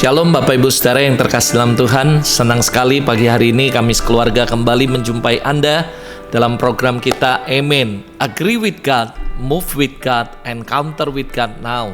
Shalom Bapak Ibu Saudara yang terkasih dalam Tuhan. Senang sekali pagi hari ini kami sekeluarga kembali menjumpai Anda dalam program kita Amen. Agree with God, move with God, encounter with God now.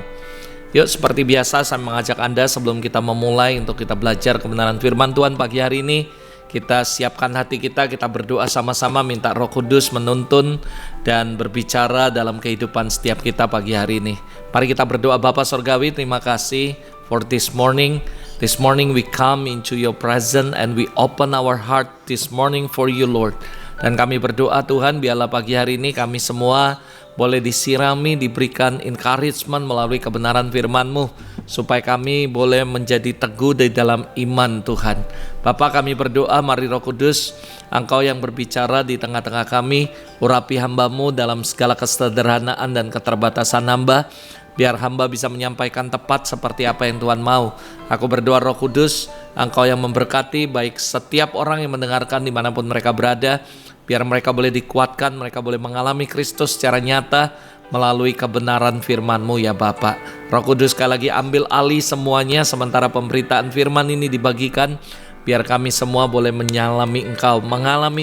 Yuk, seperti biasa saya mengajak Anda sebelum kita memulai untuk kita belajar kebenaran firman Tuhan pagi hari ini. Kita siapkan hati kita berdoa sama-sama, minta Roh Kudus menuntun dan berbicara dalam kehidupan setiap kita pagi hari ini. Mari kita berdoa. Bapa Sorgawi, terima kasih for this morning. This morning we come into your presence and we open our heart this morning for you, Lord. Dan kami berdoa Tuhan, biarlah pagi hari ini kami semua boleh disirami, diberikan encouragement melalui kebenaran firman-Mu, supaya kami boleh menjadi teguh di dalam iman Tuhan. Bapa, kami berdoa, mari Roh Kudus, Engkau yang berbicara di tengah-tengah kami, urapi hamba-Mu dalam segala kesederhanaan dan keterbatasan hamba, biar hamba bisa menyampaikan tepat seperti apa yang Tuhan mau. Aku berdoa Roh Kudus, Engkau yang memberkati baik setiap orang yang mendengarkan dimanapun mereka berada, biar mereka boleh dikuatkan, mereka boleh mengalami Kristus secara nyata melalui kebenaran firman-Mu ya Bapak. Roh Kudus sekali lagi ambil alih semuanya sementara pemberitaan firman ini dibagikan, biar kami semua boleh mengalami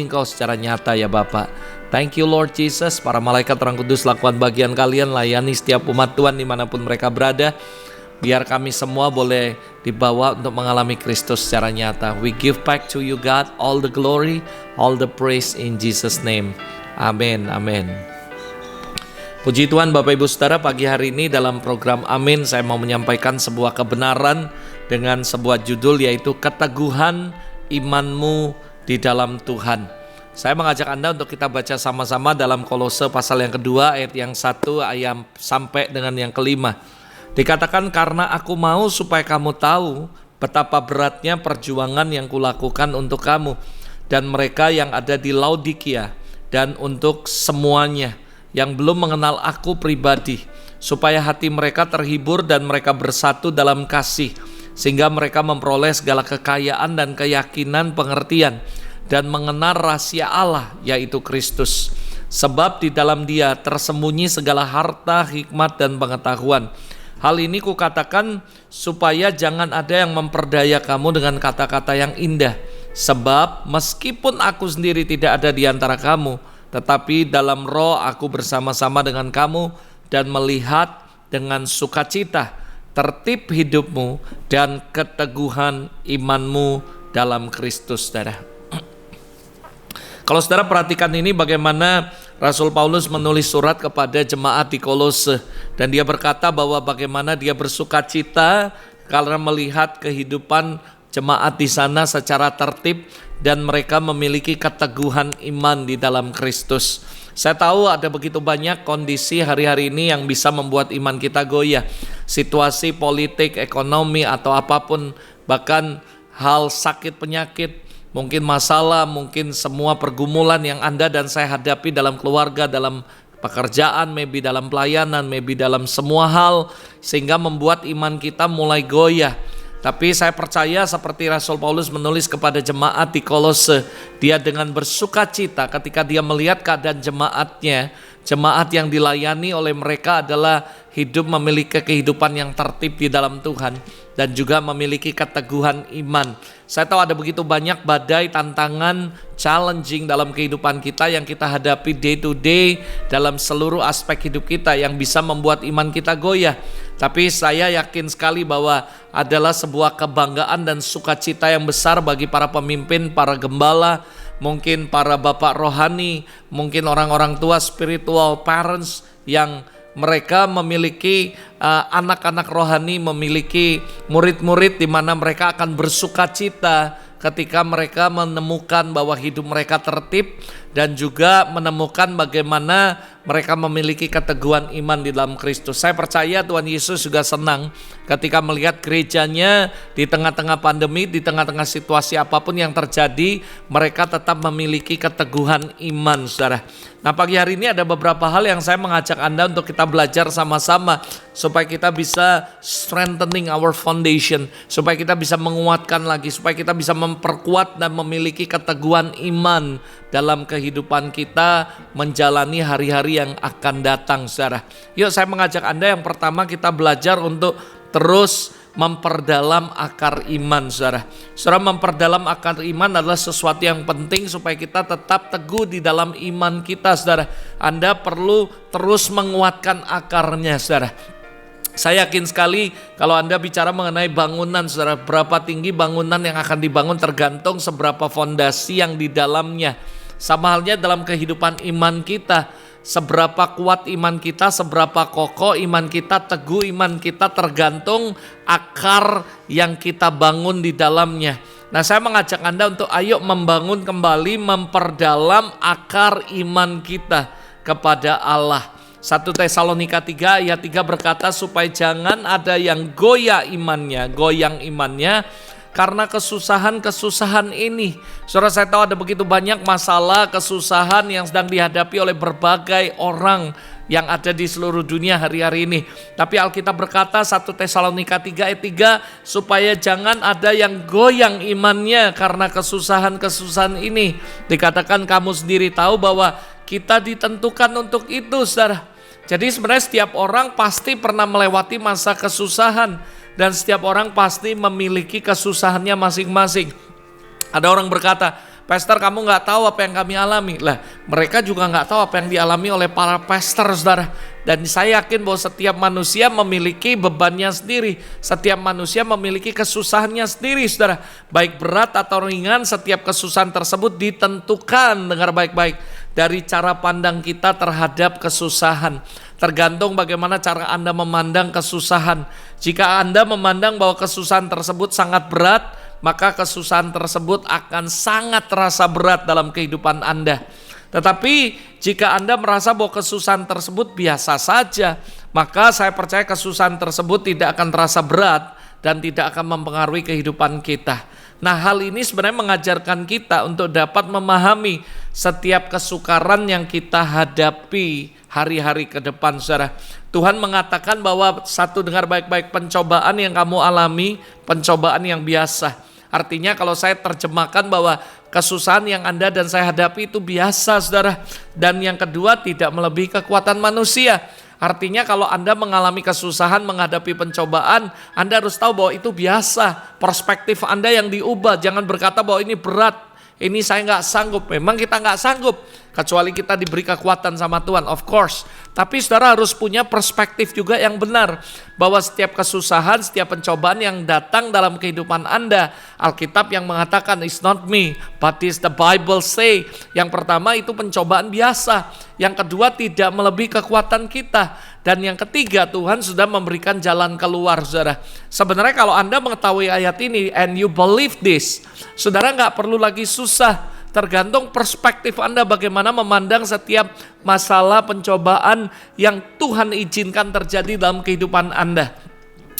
Engkau secara nyata ya Bapak. Thank you Lord Jesus. Para malaikat Roh Kudus lakukan bagian kalian, layani setiap umat Tuhan dimanapun mereka berada, biar kami semua boleh dibawa untuk mengalami Kristus secara nyata. We give back to you God all the glory, all the praise in Jesus name. Amin, amin. Puji Tuhan Bapak Ibu Saudara, pagi hari ini dalam program Amin saya mau menyampaikan sebuah kebenaran dengan sebuah judul, yaitu keteguhan imanmu di dalam Tuhan. Saya mengajak Anda untuk kita baca sama-sama dalam Kolose pasal yang kedua ayat yang 1 ayat sampai dengan yang kelima. Dikatakan, karena aku mau supaya kamu tahu betapa beratnya perjuangan yang kulakukan untuk kamu dan mereka yang ada di Laodikia, dan untuk semuanya yang belum mengenal aku pribadi, supaya hati mereka terhibur dan mereka bersatu dalam kasih, sehingga mereka memperoleh segala kekayaan dan keyakinan pengertian dan mengenal rahasia Allah, yaitu Kristus. Sebab di dalam Dia tersembunyi segala harta, hikmat dan pengetahuan. Hal ini kukatakan supaya jangan ada yang memperdaya kamu dengan kata-kata yang indah. Sebab meskipun aku sendiri tidak ada di antara kamu, tetapi dalam roh aku bersama-sama dengan kamu dan melihat dengan sukacita tertib hidupmu dan keteguhan imanmu dalam Kristus, saudara. Kalau saudara perhatikan ini bagaimana Rasul Paulus menulis surat kepada jemaat di Kolose, dan dia berkata bahwa bagaimana dia bersukacita karena melihat kehidupan jemaat di sana secara tertib dan mereka memiliki keteguhan iman di dalam Kristus. Saya tahu ada begitu banyak kondisi hari-hari ini yang bisa membuat iman kita goyah. Situasi politik, ekonomi atau apapun, bahkan hal sakit penyakit, mungkin masalah, mungkin semua pergumulan yang Anda dan saya hadapi dalam keluarga, dalam pekerjaan, maybe dalam pelayanan, maybe dalam semua hal, sehingga membuat iman kita mulai goyah. Tapi saya percaya seperti Rasul Paulus menulis kepada jemaat di Kolose, dia dengan bersukacita ketika dia melihat keadaan jemaatnya, jemaat yang dilayani oleh mereka adalah hidup memiliki kehidupan yang tertib di dalam Tuhan dan juga memiliki keteguhan iman. Saya tahu ada begitu banyak badai, tantangan, challenging dalam kehidupan kita yang kita hadapi day to day dalam seluruh aspek hidup kita yang bisa membuat iman kita goyah. Tapi saya yakin sekali bahwa adalah sebuah kebanggaan dan sukacita yang besar bagi para pemimpin, para gembala, mungkin para bapak rohani, mungkin orang-orang tua spiritual, parents yang mereka memiliki anak-anak rohani, memiliki murid-murid di mana mereka akan bersukacita ketika mereka menemukan bahwa hidup mereka tertib dan juga menemukan bagaimana mereka memiliki keteguhan iman di dalam Kristus. Saya percaya Tuhan Yesus juga senang ketika melihat gerejanya di tengah-tengah pandemi, di tengah-tengah situasi apapun yang terjadi, mereka tetap memiliki keteguhan iman, saudara. Nah, pagi hari ini ada beberapa hal yang saya mengajak Anda untuk kita belajar sama-sama supaya kita bisa strengthening our foundation, supaya kita bisa menguatkan lagi, supaya kita bisa memperkuat dan memiliki keteguhan iman dalam kehidupan kita menjalani hari-hari yang akan datang, saudara. Yuk, saya mengajak Anda yang pertama kita belajar untuk terus memperdalam akar iman, saudara. Saudara, memperdalam akar iman adalah sesuatu yang penting supaya kita tetap teguh di dalam iman kita, saudara. Anda perlu terus menguatkan akarnya, saudara. Saya yakin sekali kalau Anda bicara mengenai bangunan, saudara, berapa tinggi bangunan yang akan dibangun tergantung seberapa fondasi yang di dalamnya. Sama halnya dalam kehidupan iman kita. Seberapa kuat iman kita, seberapa kokoh iman kita, teguh iman kita tergantung akar yang kita bangun di dalamnya. Nah, saya mengajak Anda untuk ayo membangun kembali, memperdalam akar iman kita kepada Allah. 1 Tesalonika 3 ayat 3 berkata supaya jangan ada yang goyang imannya karena kesusahan-kesusahan ini. Saudara, saya tahu ada begitu banyak masalah, kesusahan yang sedang dihadapi oleh berbagai orang yang ada di seluruh dunia hari-hari ini. Tapi Alkitab berkata 1 Tesalonika 3 ayat 3 supaya jangan ada yang goyang imannya karena kesusahan-kesusahan ini. Dikatakan kamu sendiri tahu bahwa kita ditentukan untuk itu, saudara. Jadi sebenarnya setiap orang pasti pernah melewati masa kesusahan. Dan setiap orang pasti memiliki kesusahannya masing-masing. Ada orang berkata, pastor, kamu gak tahu apa yang kami alami. Lah, mereka juga gak tahu apa yang dialami oleh para pastor, saudara. Dan saya yakin bahwa setiap manusia memiliki bebannya sendiri. Setiap manusia memiliki kesusahannya sendiri, saudara. Baik berat atau ringan, setiap kesusahan tersebut ditentukan, dengar baik-baik, dari cara pandang kita terhadap kesusahan. Tergantung bagaimana cara Anda memandang kesusahan. Jika Anda memandang bahwa kesusahan tersebut sangat berat, maka kesusahan tersebut akan sangat terasa berat dalam kehidupan Anda. Tetapi jika Anda merasa bahwa kesusahan tersebut biasa saja, maka saya percaya kesusahan tersebut tidak akan terasa berat dan tidak akan mempengaruhi kehidupan kita. Nah, hal ini sebenarnya mengajarkan kita untuk dapat memahami setiap kesukaran yang kita hadapi hari-hari ke depan, saudara. Tuhan mengatakan bahwa dengar baik-baik, pencobaan yang kamu alami, pencobaan yang biasa. Artinya kalau saya terjemahkan bahwa kesusahan yang Anda dan saya hadapi itu biasa, saudara. Dan yang kedua, tidak melebihi kekuatan manusia. Artinya kalau Anda mengalami kesusahan, menghadapi pencobaan, Anda harus tahu bahwa itu biasa. Perspektif Anda yang diubah. Jangan berkata bahwa ini berat, ini saya nggak sanggup. Memang kita nggak sanggup, kecuali kita diberi kekuatan sama Tuhan, of course. Tapi saudara harus punya perspektif juga yang benar, bahwa setiap kesusahan, setiap pencobaan yang datang dalam kehidupan Anda, Alkitab yang mengatakan it's not me, but it's the Bible say. Yang pertama itu pencobaan biasa, yang kedua tidak melebihi kekuatan kita, dan yang ketiga Tuhan sudah memberikan jalan keluar, saudara. Sebenarnya kalau Anda mengetahui ayat ini and you believe this, saudara nggak perlu lagi susah. Tergantung perspektif Anda bagaimana memandang setiap masalah pencobaan yang Tuhan izinkan terjadi dalam kehidupan Anda.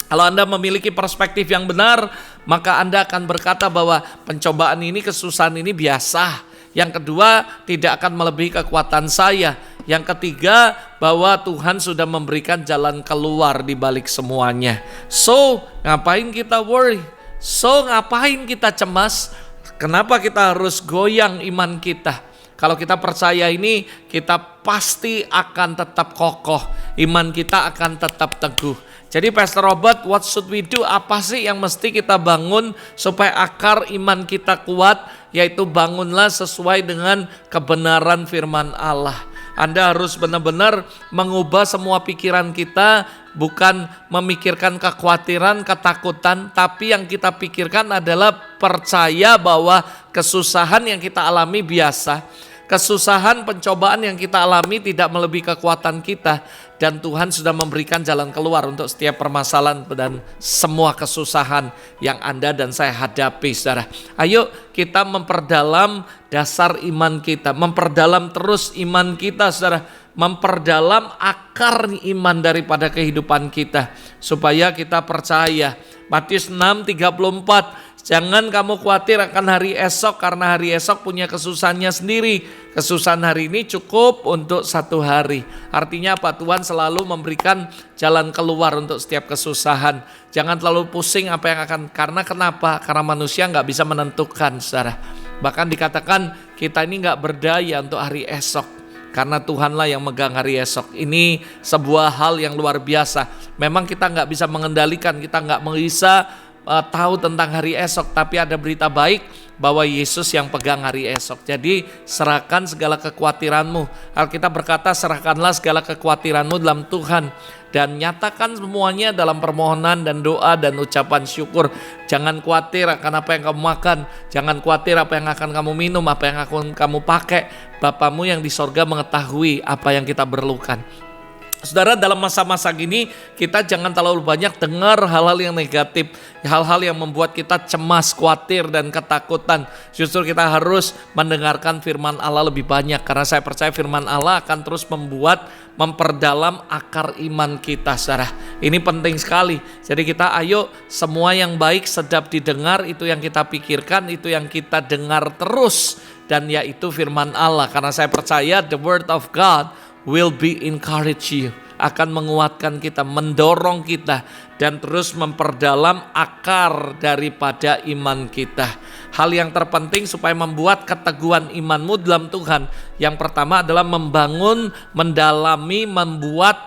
Kalau Anda memiliki perspektif yang benar, maka Anda akan berkata bahwa pencobaan ini, kesusahan ini biasa. Yang kedua, tidak akan melebihi kekuatan saya. Yang ketiga, bahwa Tuhan sudah memberikan jalan keluar di balik semuanya. So, ngapain kita worry? So, ngapain kita cemas? Kenapa kita harus goyang iman kita? Kalau kita percaya ini, kita pasti akan tetap kokoh. Iman kita akan tetap teguh. Jadi Pastor Robert, what should we do? Apa sih yang mesti kita bangun supaya akar iman kita kuat? Yaitu bangunlah sesuai dengan kebenaran firman Allah. Anda harus benar-benar mengubah semua pikiran kita, bukan memikirkan kekhawatiran, ketakutan, tapi yang kita pikirkan adalah percaya bahwa kesusahan yang kita alami biasa. Kesusahan, pencobaan yang kita alami tidak melebihi kekuatan kita, dan Tuhan sudah memberikan jalan keluar untuk setiap permasalahan dan semua kesusahan yang Anda dan saya hadapi, saudara. Ayo kita memperdalam dasar iman kita, memperdalam terus iman kita, saudara. Memperdalam akar iman daripada kehidupan kita, supaya kita percaya. Matius 6:34, jangan kamu khawatir akan hari esok, karena hari esok punya kesusahannya sendiri. Kesusahan hari ini cukup untuk satu hari. Artinya apa? Tuhan selalu memberikan jalan keluar untuk setiap kesusahan. Jangan terlalu pusing apa yang akan, karena kenapa? Karena manusia nggak bisa menentukan, saudara. Bahkan dikatakan kita ini nggak berdaya untuk hari esok. karena Tuhanlah yang megang hari esok. Ini sebuah hal yang luar biasa. Memang kita nggak bisa mengendalikan, kita nggak bisa tahu tentang hari esok, tapi ada berita baik bahwa Yesus yang pegang hari esok. Jadi serahkan segala kekhawatiranmu. Alkitab berkata, serahkanlah segala kekhawatiranmu dalam Tuhan dan nyatakan semuanya dalam permohonan dan doa dan ucapan syukur. Jangan khawatir akan apa yang kamu makan, jangan khawatir apa yang akan kamu minum, apa yang akan kamu pakai. Bapamu yang di sorga mengetahui apa yang kita perlukan. Saudara, dalam masa-masa gini kita jangan terlalu banyak dengar hal-hal yang negatif, hal-hal yang membuat kita cemas, khawatir, dan ketakutan. Justru kita harus mendengarkan firman Allah lebih banyak, karena saya percaya firman Allah akan terus memperdalam akar iman kita, saudara. Ini penting sekali. Jadi kita ayo, semua yang baik sedap didengar, itu yang kita pikirkan, itu yang kita dengar terus, dan yaitu firman Allah. Karena saya percaya the word of God will be encourage you, akan menguatkan kita, mendorong kita, dan terus memperdalam akar daripada iman kita. Hal yang terpenting supaya membuat keteguhan imanmu dalam Tuhan, yang pertama adalah membangun, mendalami,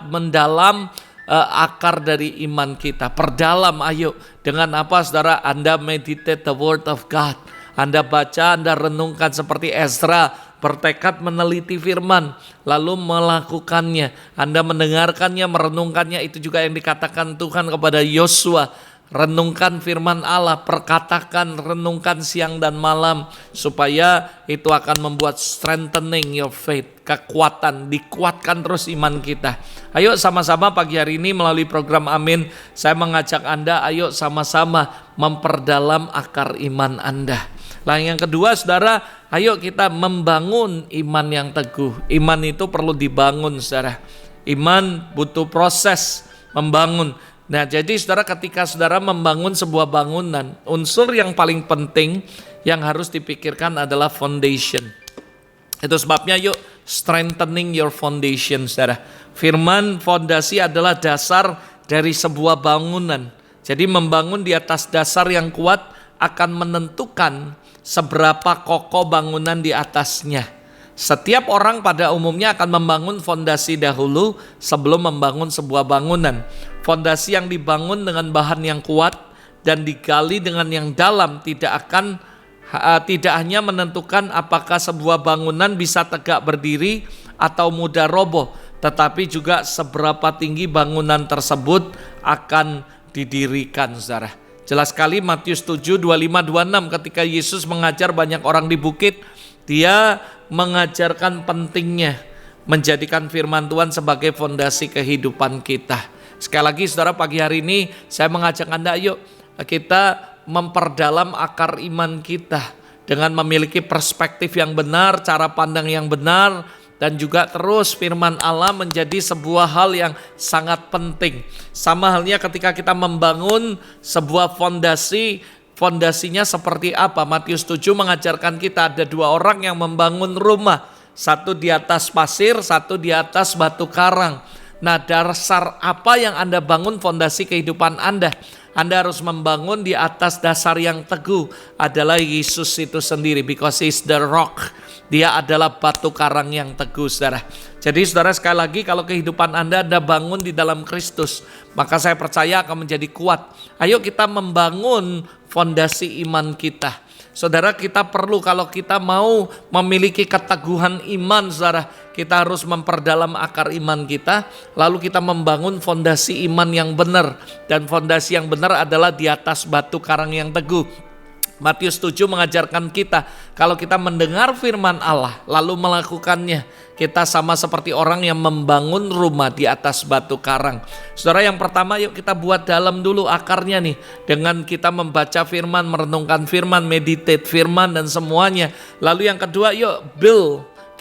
mendalam akar dari iman kita. Perdalam, ayo. Dengan apa, saudara? Anda meditate the word of God. Anda baca, Anda renungkan seperti Ezra, bertekad meneliti firman, lalu melakukannya. Anda mendengarkannya, merenungkannya. Itu juga yang dikatakan Tuhan kepada Yosua. Renungkan firman Allah, perkatakan, renungkan siang dan malam, supaya itu akan membuat strengthening your faith, kekuatan, dikuatkan terus iman kita. Ayo sama-sama pagi hari ini melalui program Amin, saya mengajak Anda, ayo sama-sama memperdalam akar iman Anda. Nah, yang kedua, saudara, ayo kita membangun iman yang teguh. Iman itu perlu dibangun, saudara. Iman butuh proses membangun. Nah, jadi saudara, ketika saudara membangun sebuah bangunan, unsur yang paling penting yang harus dipikirkan adalah foundation. Itu sebabnya yuk strengthening your foundation, saudara. Firman fondasi adalah dasar dari sebuah bangunan. Jadi membangun di atas dasar yang kuat akan menentukan seberapa kokoh bangunan di atasnya. Setiap orang pada umumnya akan membangun fondasi dahulu sebelum membangun sebuah bangunan. Fondasi yang dibangun dengan bahan yang kuat dan digali dengan yang dalam tidak hanya menentukan apakah sebuah bangunan bisa tegak berdiri atau mudah roboh, tetapi juga seberapa tinggi bangunan tersebut akan didirikan, saudara. Jelas sekali Matius 7, 25-26 ketika Yesus mengajar banyak orang di bukit, dia mengajarkan pentingnya menjadikan firman Tuhan sebagai fondasi kehidupan kita. Sekali lagi saudara, pagi hari ini saya mengajak Anda, yuk kita memperdalam akar iman kita dengan memiliki perspektif yang benar, cara pandang yang benar, dan juga terus firman Allah menjadi sebuah hal yang sangat penting. Sama halnya ketika kita membangun sebuah fondasi, fondasinya seperti apa? Matius 7 mengajarkan kita ada dua orang yang membangun rumah. Satu di atas pasir, satu di atas batu karang. Nah, dasar apa yang Anda bangun fondasi kehidupan Anda? Anda harus membangun di atas dasar yang teguh, adalah Yesus itu sendiri, because He is the rock. Dia adalah batu karang yang teguh, saudara. Jadi saudara, sekali lagi, kalau kehidupan Anda bangun di dalam Kristus, maka saya percaya akan menjadi kuat. Ayo kita membangun fondasi iman kita. Saudara, kita perlu, kalau kita mau memiliki keteguhan iman, saudara, kita harus memperdalam akar iman kita, lalu kita membangun fondasi iman yang benar. Dan fondasi yang benar adalah di atas batu karang yang teguh. Matius 7 mengajarkan kita, kalau kita mendengar firman Allah lalu melakukannya, kita sama seperti orang yang membangun rumah di atas batu karang. Saudara, yang pertama, yuk kita buat dalam dulu akarnya nih, dengan kita membaca firman, merenungkan firman, meditate firman dan semuanya. Lalu yang kedua, yuk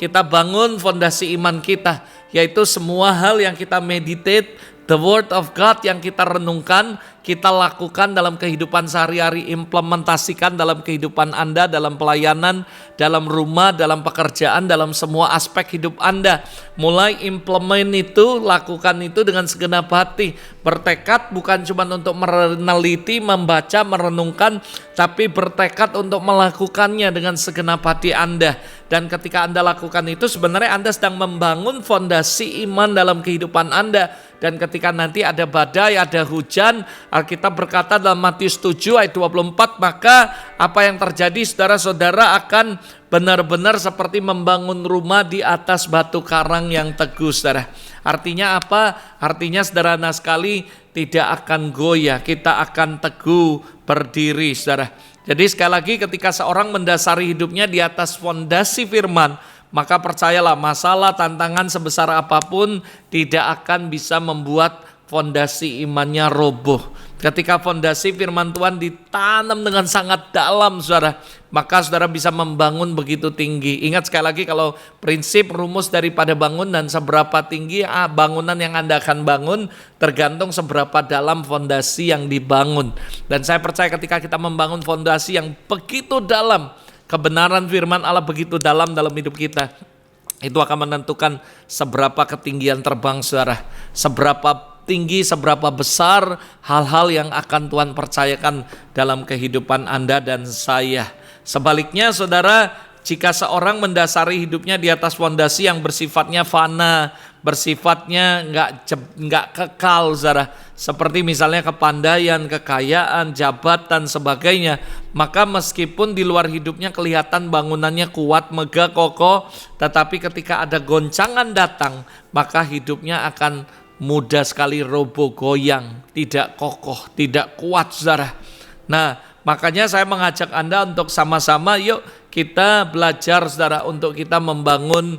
kita bangun fondasi iman kita, yaitu semua hal yang kita meditate, The Word of God yang kita renungkan, kita lakukan dalam kehidupan sehari-hari, implementasikan dalam kehidupan Anda, dalam pelayanan, dalam rumah, dalam pekerjaan, dalam semua aspek hidup Anda. Mulai implement itu, lakukan itu dengan segenap hati. Bertekad bukan cuma untuk meneliti, membaca, merenungkan, tapi bertekad untuk melakukannya dengan segenap hati Anda. Dan ketika Anda lakukan itu, sebenarnya Anda sedang membangun fondasi iman dalam kehidupan Anda. Dan ketika nanti ada badai, ada hujan, Alkitab berkata dalam Matius 7 ayat 24, maka apa yang terjadi saudara-saudara akan benar-benar seperti membangun rumah di atas batu karang yang teguh, saudara. Artinya apa? Artinya sederhana sekali, tidak akan goyah, kita akan teguh berdiri, saudara. Jadi sekali lagi ketika seorang mendasari hidupnya di atas fondasi firman, maka percayalah masalah, tantangan sebesar apapun tidak akan bisa membuat fondasi imannya roboh. Ketika fondasi firman Tuhan ditanam dengan sangat dalam, saudara, maka saudara bisa membangun begitu tinggi. Ingat sekali lagi, kalau prinsip rumus daripada bangunan, seberapa tinggi bangunan yang Anda akan bangun tergantung seberapa dalam fondasi yang dibangun. Dan saya percaya ketika kita membangun fondasi yang begitu dalam, kebenaran firman Allah begitu dalam hidup kita, itu akan menentukan seberapa ketinggian terbang, saudara, seberapa tinggi, seberapa besar hal-hal yang akan Tuhan percayakan dalam kehidupan Anda dan saya. Sebaliknya, saudara, jika seorang mendasari hidupnya di atas fondasi yang bersifatnya fana, bersifatnya nggak kekal, saudara, seperti misalnya kepandaian, kekayaan, jabatan, sebagainya, maka meskipun di luar hidupnya kelihatan bangunannya kuat, megah, kokoh, tetapi ketika ada goncangan datang, maka hidupnya akan mudah sekali roboh, goyang, tidak kokoh, tidak kuat, saudara. Nah, makanya saya mengajak Anda untuk sama-sama yuk kita belajar, saudara, untuk kita membangun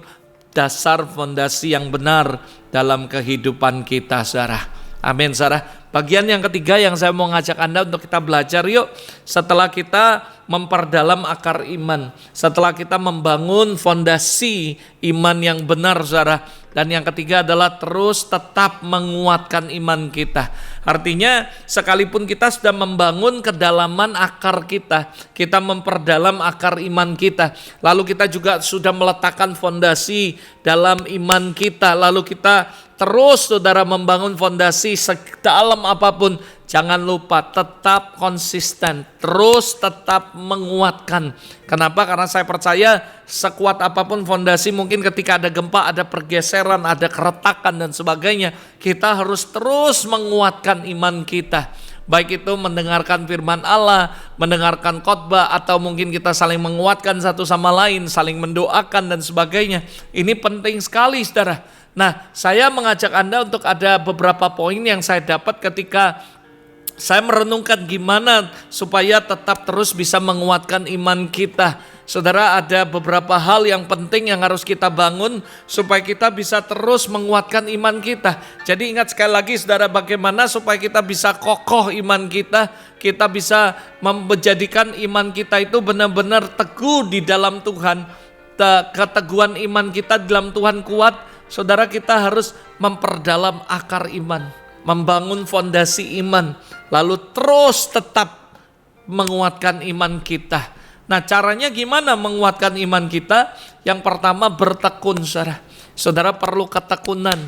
dasar fondasi yang benar dalam kehidupan kita, saudara. Amin, saudara. Bagian yang ketiga yang saya mau ngajak Anda untuk kita belajar yuk, setelah kita memperdalam akar iman, setelah kita membangun fondasi iman yang benar, saudara. Dan yang ketiga adalah terus tetap menguatkan iman kita. Artinya sekalipun kita sudah membangun kedalaman akar kita, kita memperdalam akar iman kita, lalu kita juga sudah meletakkan fondasi dalam iman kita, lalu kita terus, saudara, membangun fondasi sedalam apapun, jangan lupa tetap konsisten, terus tetap menguatkan. Kenapa? Karena saya percaya sekuat apapun fondasi, mungkin ketika ada gempa, ada pergeseran, ada keretakan dan sebagainya, kita harus terus menguatkan iman kita. Baik itu mendengarkan firman Allah, mendengarkan khotbah, atau mungkin kita saling menguatkan satu sama lain, saling mendoakan dan sebagainya. Ini penting sekali, saudara. Nah, saya mengajak Anda untuk ada beberapa poin yang saya dapat ketika saya merenungkan gimana supaya tetap terus bisa menguatkan iman kita. Saudara, ada beberapa hal yang penting yang harus kita bangun supaya kita bisa terus menguatkan iman kita. Jadi ingat sekali lagi, saudara, bagaimana supaya kita bisa kokoh iman kita bisa menjadikan iman kita itu benar-benar teguh di dalam Tuhan. Keteguhan iman kita di dalam Tuhan kuat. Saudara, kita harus memperdalam akar iman, membangun fondasi iman, lalu terus tetap menguatkan iman kita. Nah, caranya gimana menguatkan iman kita? Yang pertama, bertekun, saudara. Saudara perlu ketekunan,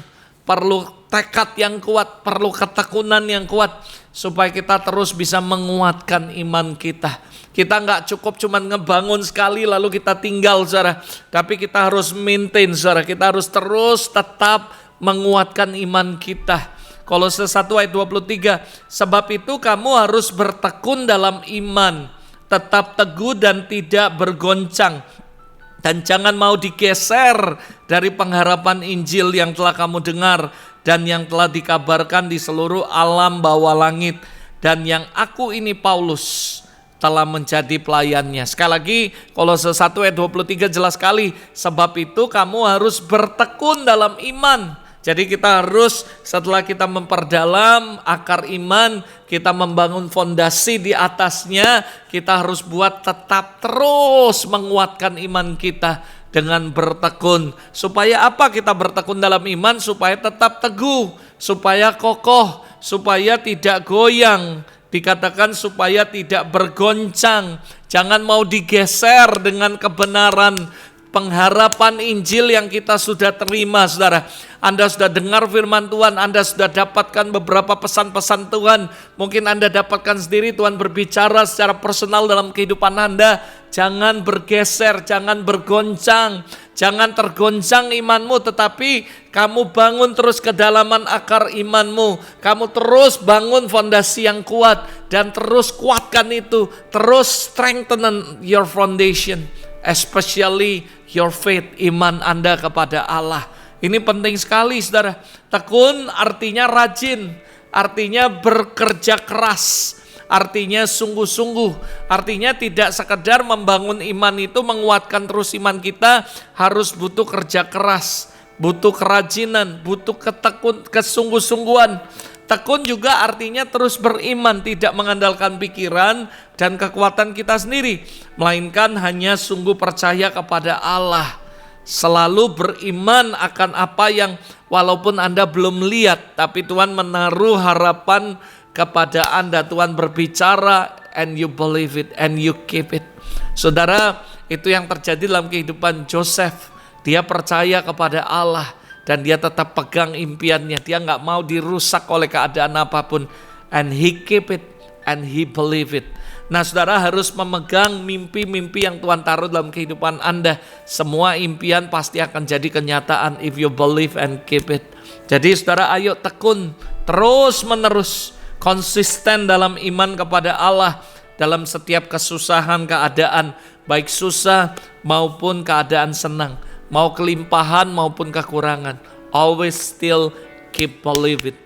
perlu tekad yang kuat, perlu ketekunan yang kuat supaya kita terus bisa menguatkan iman kita. Kita nggak cukup cuma ngebangun sekali lalu kita tinggal, saudara. Tapi kita harus maintain, saudara. Kita harus terus tetap menguatkan iman kita. Kolose 1 ayat 23, sebab itu kamu harus bertekun dalam iman, tetap teguh dan tidak bergoncang. Dan jangan mau digeser dari pengharapan Injil yang telah kamu dengar dan yang telah dikabarkan di seluruh alam bawah langit. Dan yang aku ini Paulus telah menjadi pelayannya. Sekali lagi, Kolose 1 ayat 23 jelas sekali. Sebab itu kamu harus bertekun dalam iman. Jadi kita harus, setelah kita memperdalam akar iman, kita membangun fondasi di atasnya, kita harus buat tetap terus menguatkan iman kita dengan bertekun. Supaya apa kita bertekun dalam iman? Supaya tetap teguh, supaya kokoh, supaya tidak goyang. Dikatakan supaya tidak bergoncang. Jangan mau digeser dengan kebenaran pengharapan Injil yang kita sudah terima, saudara. Anda sudah dengar firman Tuhan, Anda sudah dapatkan beberapa pesan-pesan Tuhan. Mungkin Anda dapatkan sendiri, Tuhan berbicara secara personal dalam kehidupan Anda. Jangan bergeser, jangan bergoncang, jangan tergoncang imanmu, tetapi kamu bangun terus kedalaman akar imanmu. Kamu terus bangun fondasi yang kuat dan terus kuatkan itu, terus strengthen your foundation. Especially your faith, iman Anda kepada Allah. Ini penting sekali, saudara. Tekun artinya rajin, artinya bekerja keras, artinya sungguh-sungguh, artinya tidak sekedar membangun iman itu, menguatkan terus iman kita, harus butuh kerja keras, butuh kerajinan, butuh kesungguh-sungguhan. Tekun juga artinya terus beriman, tidak mengandalkan pikiran dan kekuatan kita sendiri, melainkan hanya sungguh percaya kepada Allah. Selalu beriman akan apa yang walaupun Anda belum lihat, tapi Tuhan menaruh harapan kepada Anda. Tuhan berbicara and you believe it and you keep it. Saudara, itu yang terjadi dalam kehidupan Joseph. Dia percaya kepada Allah dan dia tetap pegang impiannya. Dia nggak mau dirusak oleh keadaan apapun. And he keep it and he believe it. Nah, saudara harus memegang mimpi-mimpi yang Tuhan taruh dalam kehidupan Anda. Semua impian pasti akan jadi kenyataan if you believe and keep it. Jadi saudara, ayo tekun terus menerus, konsisten dalam iman kepada Allah dalam setiap kesusahan keadaan, baik susah maupun keadaan senang, mau kelimpahan maupun kekurangan. Always still keep believe it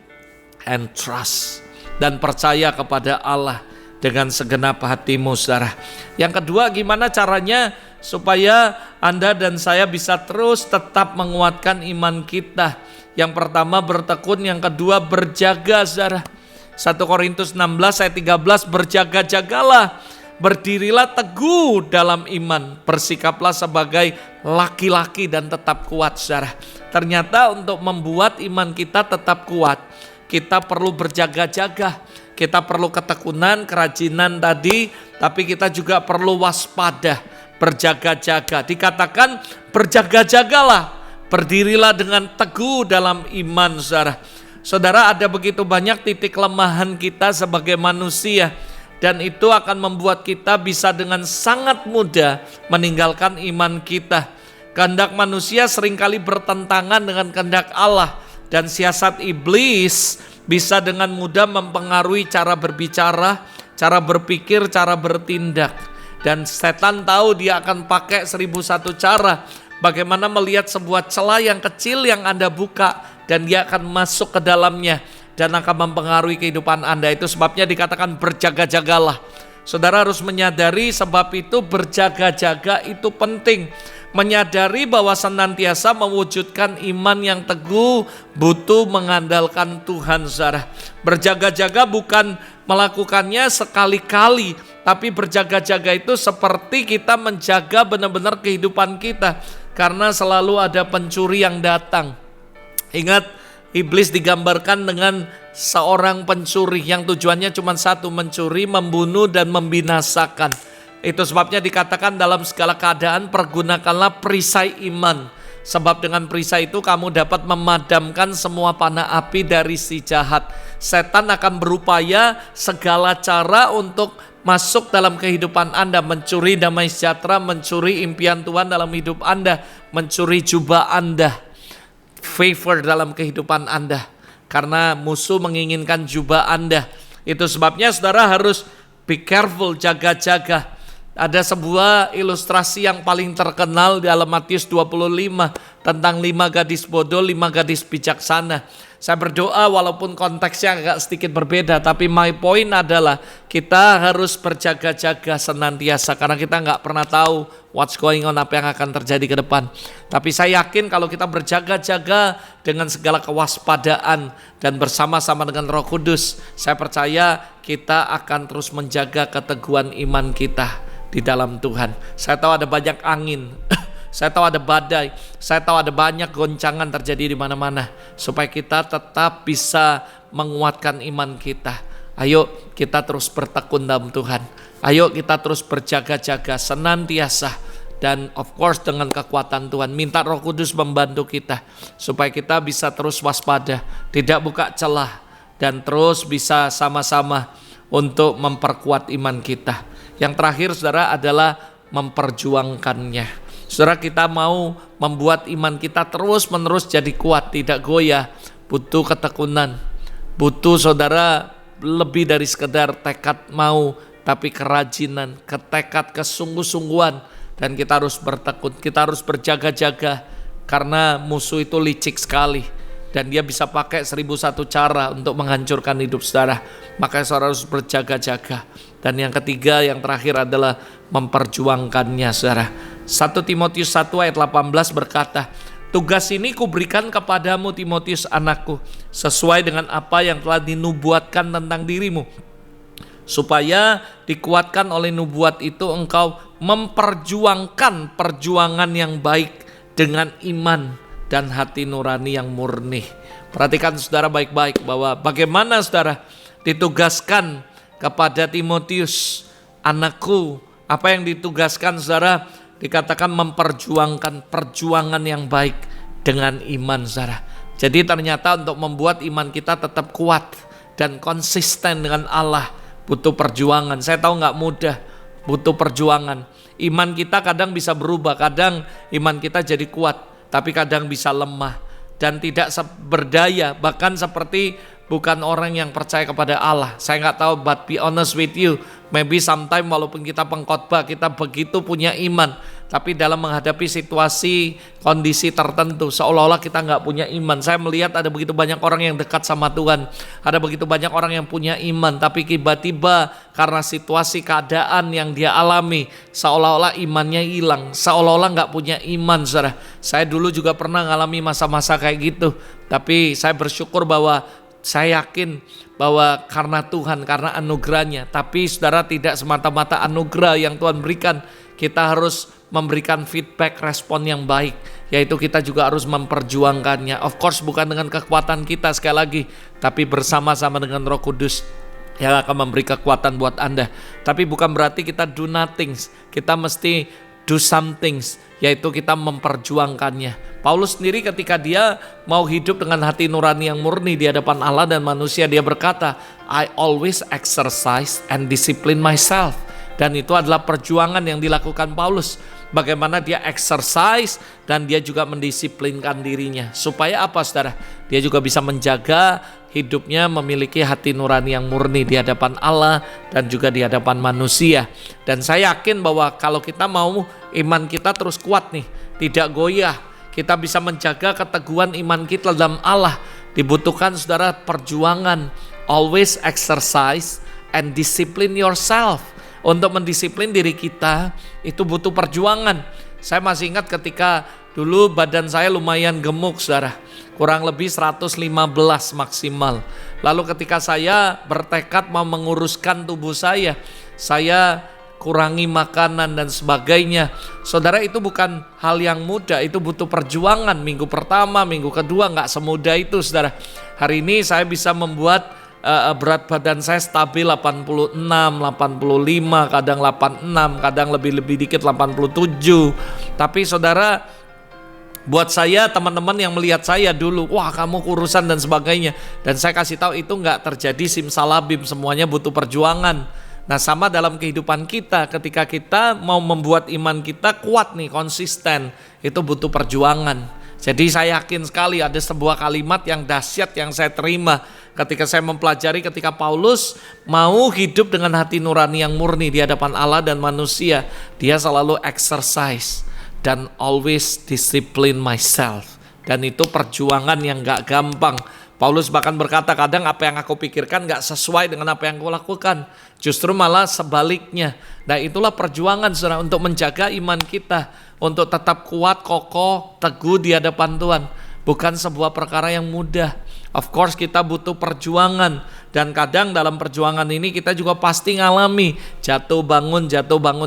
and trust, dan percaya kepada Allah dengan segenap hatimu, saudara. Yang kedua, gimana caranya supaya Anda dan saya bisa terus tetap menguatkan iman kita? Yang pertama bertekun, yang kedua berjaga, saudara. 1 Korintus 16 ayat 13, berjaga-jagalah, berdirilah teguh dalam iman, bersikaplah sebagai laki-laki dan tetap kuat, saudara. Ternyata untuk membuat iman kita tetap kuat, kita perlu berjaga-jaga. Kita perlu ketekunan, kerajinan tadi, tapi kita juga perlu waspada, berjaga-jaga. Dikatakan berjaga-jagalah, berdirilah dengan teguh dalam iman, saudara. Saudara, ada begitu banyak titik kelemahan kita sebagai manusia, dan itu akan membuat kita bisa dengan sangat mudah meninggalkan iman kita. Kehendak manusia seringkali bertentangan dengan kehendak Allah, dan siasat iblis bisa dengan mudah mempengaruhi cara berbicara, cara berpikir, cara bertindak. Dan setan tahu dia akan pakai 1001 cara bagaimana melihat sebuah celah yang kecil yang Anda buka, dan dia akan masuk ke dalamnya dan akan mempengaruhi kehidupan Anda. Itu sebabnya dikatakan berjaga-jagalah. Saudara harus menyadari, sebab itu berjaga-jaga itu penting. Menyadari bahwa senantiasa mewujudkan iman yang teguh butuh mengandalkan Tuhan, saudara. Berjaga-jaga bukan melakukannya sekali-kali, tapi berjaga-jaga itu seperti kita menjaga benar-benar kehidupan kita, karena selalu ada pencuri yang datang. Ingat, iblis digambarkan dengan seorang pencuri yang tujuannya cuma satu, mencuri, membunuh, dan membinasakan. Itu sebabnya dikatakan dalam segala keadaan pergunakanlah perisai iman. Sebab dengan perisai itu kamu dapat memadamkan semua panah api dari si jahat. Setan akan berupaya segala cara untuk masuk dalam kehidupan Anda, mencuri damai sejahtera, mencuri impian Tuhan dalam hidup Anda, mencuri jubah Anda, favor dalam kehidupan Anda. Karena musuh menginginkan jubah Anda. Itu sebabnya saudara harus be careful, jaga-jaga. Ada sebuah ilustrasi yang paling terkenal dalam Matius 25 tentang 5 gadis bodoh, 5 gadis bijaksana. Saya berdoa walaupun konteksnya agak sedikit berbeda, tapi my point adalah kita harus berjaga-jaga senantiasa, karena kita nggak pernah tahu what's going on, apa yang akan terjadi ke depan. Tapi saya yakin kalau kita berjaga-jaga dengan segala kewaspadaan dan bersama-sama dengan Roh Kudus, saya percaya kita akan terus menjaga keteguhan iman kita di dalam Tuhan. Saya tahu ada banyak angin. saya tahu ada badai, saya tahu ada banyak goncangan terjadi di mana-mana, supaya kita tetap bisa menguatkan iman kita. Ayo kita terus bertekun dalam Tuhan. Ayo kita terus berjaga-jaga senantiasa. Dan of course dengan kekuatan Tuhan, minta Roh Kudus membantu kita supaya kita bisa terus waspada, tidak buka celah, dan terus bisa sama-sama untuk memperkuat iman kita. Yang terakhir saudara adalah memperjuangkannya. Saudara, kita mau membuat iman kita terus menerus jadi kuat, tidak goyah, butuh ketekunan, butuh saudara lebih dari sekedar tekad mau, tapi kerajinan, ketekad, kesungguh-sungguhan. Dan kita harus bertekun, kita harus berjaga-jaga, karena musuh itu licik sekali dan dia bisa pakai 1001 cara untuk menghancurkan hidup saudara. Makanya saudara harus berjaga-jaga. Dan yang ketiga, yang terakhir adalah memperjuangkannya saudara. 1 Timotius 1 ayat 18 berkata, tugas ini kuberikan kepadamu Timotius anakku, sesuai dengan apa yang telah dinubuatkan tentang dirimu, supaya dikuatkan oleh nubuat itu engkau memperjuangkan perjuangan yang baik dengan iman dan hati nurani yang murni. Perhatikan saudara baik-baik bahwa bagaimana saudara ditugaskan kepada Timotius anakku. Apa yang ditugaskan saudara? Dikatakan memperjuangkan perjuangan yang baik dengan iman saudara. Jadi ternyata untuk membuat iman kita tetap kuat dan konsisten dengan Allah butuh perjuangan. Saya tahu gak mudah, butuh perjuangan. Iman kita kadang bisa berubah, kadang iman kita jadi kuat, tapi kadang bisa lemah dan tidak berdaya, bahkan seperti bukan orang yang percaya kepada Allah. Saya nggak tahu, but be honest with you, maybe sometime walaupun kita pengkhotbah, kita begitu punya iman, tapi dalam menghadapi situasi, kondisi tertentu, seolah-olah kita nggak punya iman. Saya melihat ada begitu banyak orang yang dekat sama Tuhan, ada begitu banyak orang yang punya iman, tapi tiba-tiba karena situasi keadaan yang dia alami, seolah-olah imannya hilang, seolah-olah nggak punya iman, saudara. Saya dulu juga pernah ngalami masa-masa kayak gitu, tapi saya bersyukur bahwa saya yakin bahwa karena Tuhan, karena anugerahnya. Tapi saudara, tidak semata-mata anugerah yang Tuhan berikan, kita harus memberikan feedback, respon yang baik, yaitu kita juga harus memperjuangkannya. Of course bukan dengan kekuatan kita sekali lagi, tapi bersama-sama dengan Roh Kudus yang akan memberi kekuatan buat Anda. Tapi bukan berarti kita do nothing, kita mesti do some things, yaitu kita memperjuangkannya. Paulus sendiri ketika dia mau hidup dengan hati nurani yang murni di hadapan Allah dan manusia, dia berkata, I always exercise and discipline myself. Dan itu adalah perjuangan yang dilakukan Paulus. Bagaimana dia exercise dan dia juga mendisiplinkan dirinya. Supaya apa saudara? Dia juga bisa menjaga hidupnya memiliki hati nurani yang murni di hadapan Allah dan juga di hadapan manusia. Dan saya yakin bahwa kalau kita mau iman kita terus kuat nih, tidak goyah, kita bisa menjaga keteguhan iman kita dalam Allah. Dibutuhkan saudara perjuangan. Always exercise and discipline yourself. Untuk mendisiplin diri kita itu butuh perjuangan. Saya masih ingat ketika dulu badan saya lumayan gemuk saudara, kurang lebih 115 maksimal. Lalu ketika saya bertekad mau menguruskan tubuh saya kurangi makanan dan sebagainya. Saudara, itu bukan hal yang mudah, itu butuh perjuangan. Minggu pertama, minggu kedua gak semudah itu saudara. Hari ini saya bisa membuat berat badan saya stabil 86, 85, kadang 86, kadang lebih dikit 87. Tapi saudara, buat saya, teman-teman yang melihat saya dulu, wah kamu kurusan dan sebagainya, dan saya kasih tahu itu nggak terjadi simsalabim, semuanya butuh perjuangan. Nah sama dalam kehidupan kita, ketika kita mau membuat iman kita kuat nih, konsisten, itu butuh perjuangan. Jadi saya yakin sekali ada sebuah kalimat yang dahsyat yang saya terima ketika saya mempelajari ketika Paulus mau hidup dengan hati nurani yang murni di hadapan Allah dan manusia. Dia selalu exercise dan always discipline myself. Dan itu perjuangan yang gak gampang. Paulus bahkan berkata, kadang apa yang aku pikirkan gak sesuai dengan apa yang aku lakukan. Justru malah sebaliknya. Nah itulah perjuangan saudara, untuk menjaga iman kita, untuk tetap kuat, kokoh, teguh di hadapan Tuhan. Bukan sebuah perkara yang mudah. Of course kita butuh perjuangan, dan kadang dalam perjuangan ini kita juga pasti ngalami jatuh bangun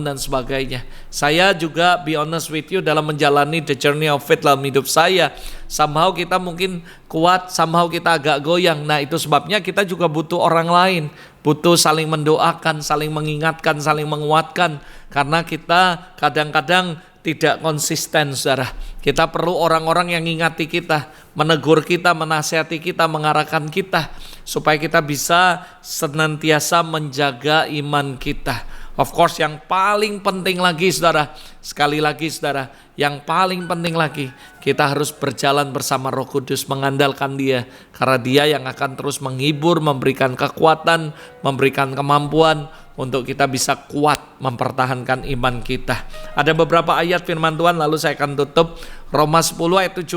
dan sebagainya. Saya juga be honest with you, dalam menjalani the journey of faith dalam hidup saya, somehow kita mungkin kuat, somehow kita agak goyang. Nah itu sebabnya kita juga butuh orang lain, butuh saling mendoakan, saling mengingatkan, saling menguatkan, karena kita kadang-kadang tidak konsisten, saudara. Kita perlu orang-orang yang ngingati kita, menegur kita, menasihati kita, mengarahkan kita, supaya kita bisa senantiasa menjaga iman kita. Of course yang paling penting lagi, saudara, sekali lagi saudara, yang paling penting lagi, kita harus berjalan bersama Roh Kudus, mengandalkan Dia, karena Dia yang akan terus menghibur, memberikan kekuatan, memberikan kemampuan untuk kita bisa kuat mempertahankan iman kita. Ada beberapa ayat firman Tuhan, lalu saya akan tutup. Roma 10 ayat 17.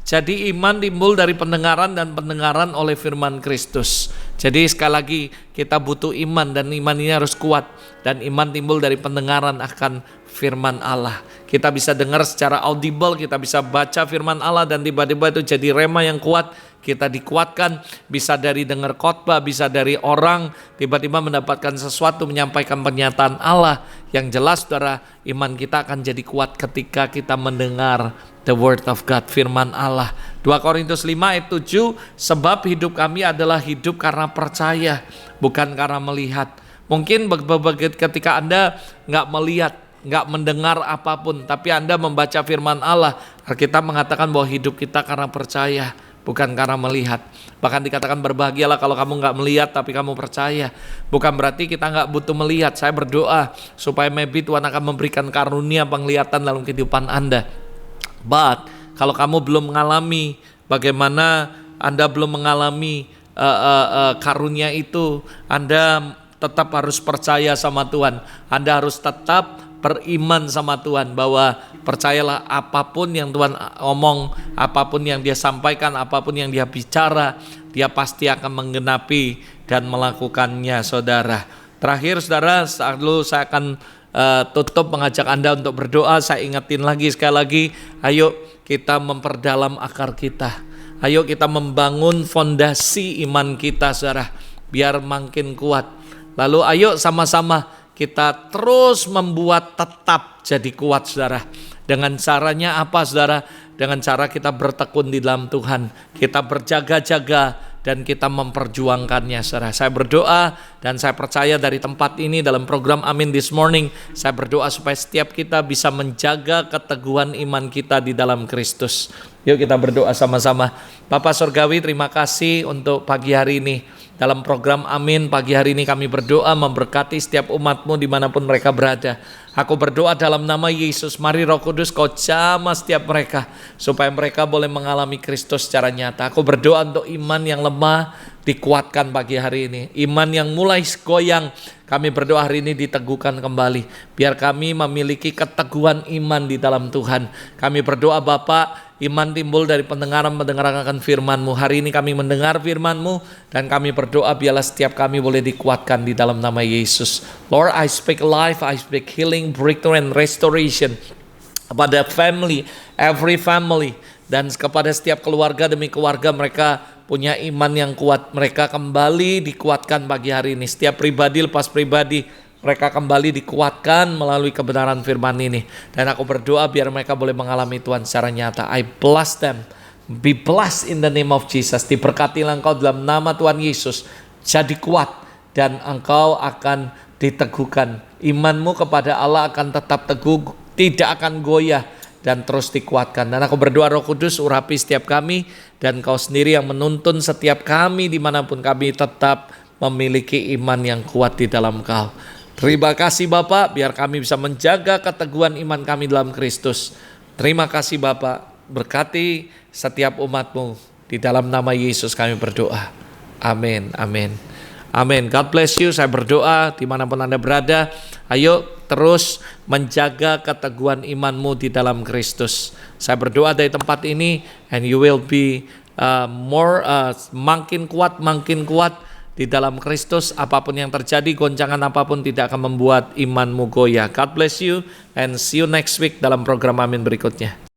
Jadi iman timbul dari pendengaran, dan pendengaran oleh firman Kristus. Jadi sekali lagi kita butuh iman, dan iman ini harus kuat. Dan iman timbul dari pendengaran akan firman Allah. Kita bisa dengar secara audible, kita bisa baca firman Allah, dan tiba-tiba itu jadi rema yang kuat. Kita dikuatkan, bisa dari dengar khotbah, bisa dari orang tiba-tiba mendapatkan sesuatu, menyampaikan pernyataan Allah. Yang jelas saudara, iman kita akan jadi kuat ketika kita mendengar the word of God, firman Allah. 2 Korintus 5 ayat 7, sebab hidup kami adalah hidup karena percaya, bukan karena melihat. Mungkin ketika Anda nggak melihat, nggak mendengar apapun, tapi Anda membaca firman Allah, kita mengatakan bahwa hidup kita karena percaya, bukan karena melihat. Bahkan dikatakan berbahagialah kalau kamu nggak melihat tapi kamu percaya. Bukan berarti kita nggak butuh melihat. Saya berdoa supaya maybe Tuhan akan memberikan karunia penglihatan dalam kehidupan Anda. But kalau kamu belum mengalami, bagaimana Anda belum mengalami karunia itu, Anda tetap harus percaya sama Tuhan. Anda harus tetap beriman sama Tuhan, bahwa percayalah apapun yang Tuhan omong, apapun yang Dia sampaikan, apapun yang Dia bicara, Dia pasti akan menggenapi dan melakukannya, saudara. Terakhir saudara, lalu saya akan tutup mengajak Anda untuk berdoa. Saya ingetin lagi sekali lagi, ayo kita memperdalam akar kita. Ayo kita membangun fondasi iman kita, saudara, biar makin kuat. Lalu ayo sama-sama kita terus membuat tetap jadi kuat, saudara. Dengan caranya apa, saudara? Dengan cara kita bertekun di dalam Tuhan. Kita berjaga-jaga dan kita memperjuangkannya, saudara. Saya berdoa dan saya percaya dari tempat ini dalam program Amin This Morning, saya berdoa supaya setiap kita bisa menjaga keteguhan iman kita di dalam Kristus. Yuk kita berdoa sama-sama. Bapa Surgawi, terima kasih untuk pagi hari ini. Dalam program Amin pagi hari ini kami berdoa memberkati setiap umat-Mu dimanapun mereka berada. Aku berdoa dalam nama Yesus, mari Roh Kudus Kau jamah setiap mereka, supaya mereka boleh mengalami Kristus secara nyata. Aku berdoa untuk iman yang lemah dikuatkan pagi hari ini. Iman yang mulai goyang, kami berdoa hari ini diteguhkan kembali. Biar kami memiliki keteguhan iman di dalam Tuhan. Kami berdoa Bapa, iman timbul dari pendengaran akan firman-Mu. Hari ini kami mendengar firman-Mu, dan kami berdoa biarlah setiap kami boleh dikuatkan di dalam nama Yesus. Lord, I speak life, I speak healing, breakthrough and restoration kepada family, every family, dan kepada setiap keluarga demi keluarga mereka punya iman yang kuat. Mereka kembali dikuatkan pagi hari ini. Setiap pribadi lepas pribadi, mereka kembali dikuatkan melalui kebenaran firman ini. Dan aku berdoa biar mereka boleh mengalami Tuhan secara nyata. I bless them. Be blessed in the name of Jesus. Diberkatilah engkau dalam nama Tuhan Yesus. Jadi kuat dan engkau akan diteguhkan. Imanmu kepada Allah akan tetap teguh, tidak akan goyah, dan terus dikuatkan. Dan aku berdoa Roh Kudus urapi setiap kami, dan Kau sendiri yang menuntun setiap kami dimanapun kami tetap memiliki iman yang kuat di dalam Kau. Terima kasih Bapak, biar kami bisa menjaga keteguhan iman kami dalam Kristus. Terima kasih Bapak, berkati setiap umat-Mu. Di dalam nama Yesus kami berdoa. Amin, amin. Amin. God bless you. Saya berdoa dimanapun Anda berada, ayo terus menjaga keteguhan imanmu di dalam Kristus. Saya berdoa dari tempat ini, and you will be makin kuat di dalam Kristus. Apapun yang terjadi, goncangan apapun tidak akan membuat imanmu goyah. God bless you, and see you next week dalam program Amin berikutnya.